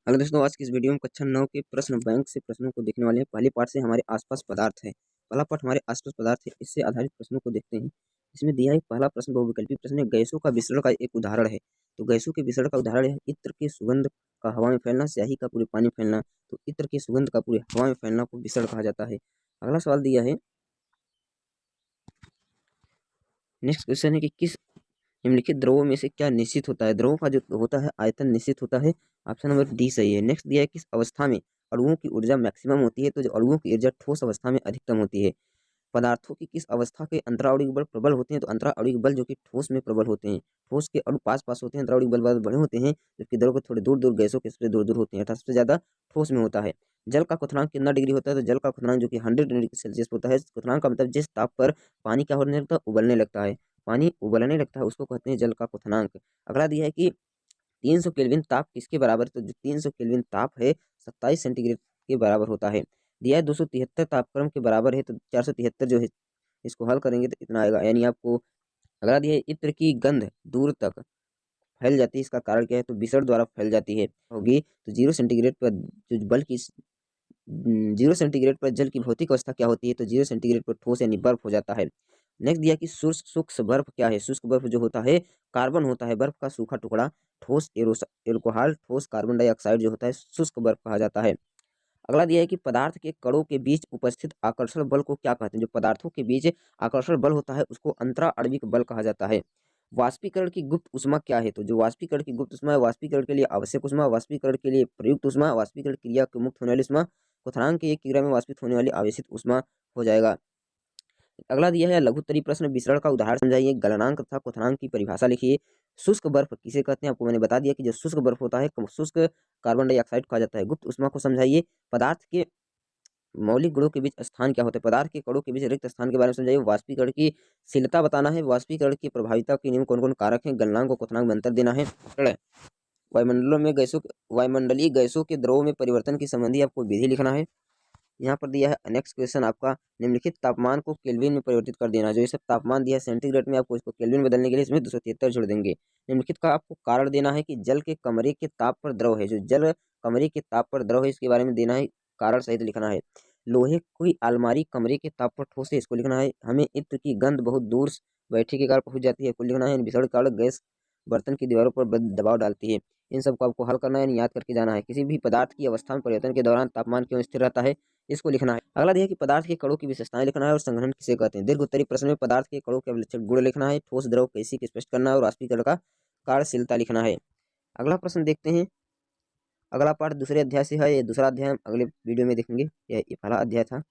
Hello दोस्तों, आज की इस वीडियो में कक्षा 9 के प्रश्न बैंक से प्रश्नों को देखने वाले हैं। पहली पार्ट से हमारे आसपास पदार्थ है। पहला पार्ट हमारे आसपास पदार्थ है, इससे आधारित प्रश्नों को देखते हैं। इसमें दिया है पहला प्रश्न बहुविकल्पी प्रश्न है, गैसों का विसरण का एक उदाहरण है। तो गैसों के विसरण का उदाहरण है इत्र की सुगंध का हवा में फैलना, स्याही का पूरे पानी में फैलना। तो इत्र की सुगंध का पूरे हवा में फैलना को विसरण कहा जाता है। अगला सवाल दिया है, नेक्स्ट क्वेश्चन है कि किस निम्नलिखित द्रवों में से क्या निश्चित होता है। द्रवों का जो होता है आयतन निश्चित होता है। ऑप्शन नंबर डी सही है। नेक्स्ट दिया है किस अवस्था में अणुओं की ऊर्जा मैक्सिमम होती है। तो जो अणुओं की ऊर्जा ठोस अवस्था में अधिकतम होती है। पदार्थों की किस अवस्था के अंतराणविक बल प्रबल होते हैं। तो अंतराणविक बल जो कि ठोस में प्रबल होते हैं। ठोस के अणु पास पास होते हैं, अंतराणविक बल बहुत बड़े होते हैं, जबकि द्रव के थोड़े दूर दूर गैसों के सबसे दूर दूर होते हैं, अर्थात सबसे ज्यादा ठोस में होता है। जल का क्वथनांक कितना डिग्री होता है। तो जल का क्वथनांक जो कि 100 डिग्री सेल्सियस होता है। क्वथनांक का मतलब जिस ताप पर पानी क्या होने लगता है, उबलने लगता है। पानी उबलने लगता है उसको कहते हैं जल का क्वथनांक। अगला दिया है कि 300 केल्विन ताप किसके बराबर। तो जो 300 केल्विन ताप है 27 सेंटीग्रेड के बराबर होता है। दिया है 273 तापक्रम के बराबर है। तो 473 जो है इसको हल करेंगे तो इतना आएगा, यानी आपको। अगला दिया है इत्र की गंध दूर तक फैल जाती है, इसका कारण क्या है। तो विसर्ण द्वारा फैल जाती है होगी। तो 0 सेंटीग्रेड पर जो बल की 0 सेंटीग्रेड पर जल की भौतिक अवस्था क्या होती है। तो 0 सेंटीग्रेड पर ठोस यानी बर्फ हो जाता है। नेक्स्ट दिया कि शुष्क शुष्क बर्फ क्या है। शुष्क बर्फ जो होता है कार्बन होता है, बर्फ का सूखा टुकड़ा। ठोस एल्कोहल, ठोस कार्बन डाइऑक्साइड जो होता है शुष्क बर्फ कहा जाता है। अगला दिया है कि पदार्थ के कणों के बीच उपस्थित आकर्षण बल को क्या कहते हैं। जो पदार्थों के बीच आकर्षण बल होता है उसको अंतराणविक बल कहा जाता है। वाष्पीकरण की गुप्त उष्मा क्या है। तो जो वाष्पीकरण की गुप्त उष्मा है, वाष्पीकरण के लिए आवश्यक उष्मा, वाष्पीकरण के लिए प्रयुक्त उष्मा, वाष्पीकरण क्रिया के मुक्त होने वाली उष्मा, क्वथनांक की एक क्रिया में वाष्पित होने वाली आवेशित उष्मा हो जाएगा। अगला दिया है लघुत्तरीय प्रश्न, विसरण का उदाहरण समझाइए, गलनांक तथा क्वथनांक की परिभाषा लिखिए। शुष्क बर्फ किसे कहते हैं, आपको मैंने बता दिया कि जो शुष्क बर्फ होता है शुष्क कार्बन डाइऑक्साइड कहा जाता है। गुप्त उष्मा को समझाइए। पदार्थ के मौलिक गुणों के बीच स्थान क्या होता है। पदार्थ के कणों के बीच रिक्त स्थान के बारे में समझाइए। वाष्पीकरण की शीलता बताना है। वाष्पीकरण की प्रभाविता के नियम कौन कौन कारक हैं। गलनांक और क्वथनांक में अंतर देना है। वायुमंडलों में गैसों वायुमंडलीय गैसों के द्रव्यों में परिवर्तन की संबंधी आपको विधि लिखना है। यहाँ पर दिया है नेक्स्ट क्वेश्चन आपका, निम्नलिखित तापमान को केल्विन में परिवर्तित कर देना। जो ये सब तापमान दिया है सेंटीग्रेड में, आपको इसको केल्विन में बदलने के लिए इसमें 273 जोड़ देंगे। निम्नलिखित का आपको कारण देना है कि जल के कमरे के ताप पर द्रव है। जो जल कमरे के ताप पर द्रव है इसके बारे में देना है, कारण सहित लिखना है। लोहे की अलमारी कमरे के ताप पर ठोस है, इसको लिखना है। हमें इत्र की गंध बहुत दूर बैठे के कारण पहुंच जाती है, को लिखना है। विसरण कारण गैस बर्तन की दीवारों पर दबाव डालती है। इन सबको आपको हल करना है, याद करके जाना है। किसी भी पदार्थ की अवस्था में परिवर्तन के दौरान तापमान क्यों स्थिर रहता है, इसको लिखना है। अगला दिया कि पदार्थ के कणों की विशेषताएं लिखना है और संघनन किसे कहते हैं। दीर्घ उत्तरीय प्रश्न में पदार्थ के कणों के अभिलक्षण गुण लिखना है। ठोस द्रव कैसी की स्पष्ट करना है और वाष्पीकरण का कार्यशीलता लिखना है। अगला प्रश्न देखते हैं। अगला पाठ दूसरे अध्याय से है। ये दूसरा अध्याय हम अगले वीडियो में देखेंगे। ये पहला अध्याय था।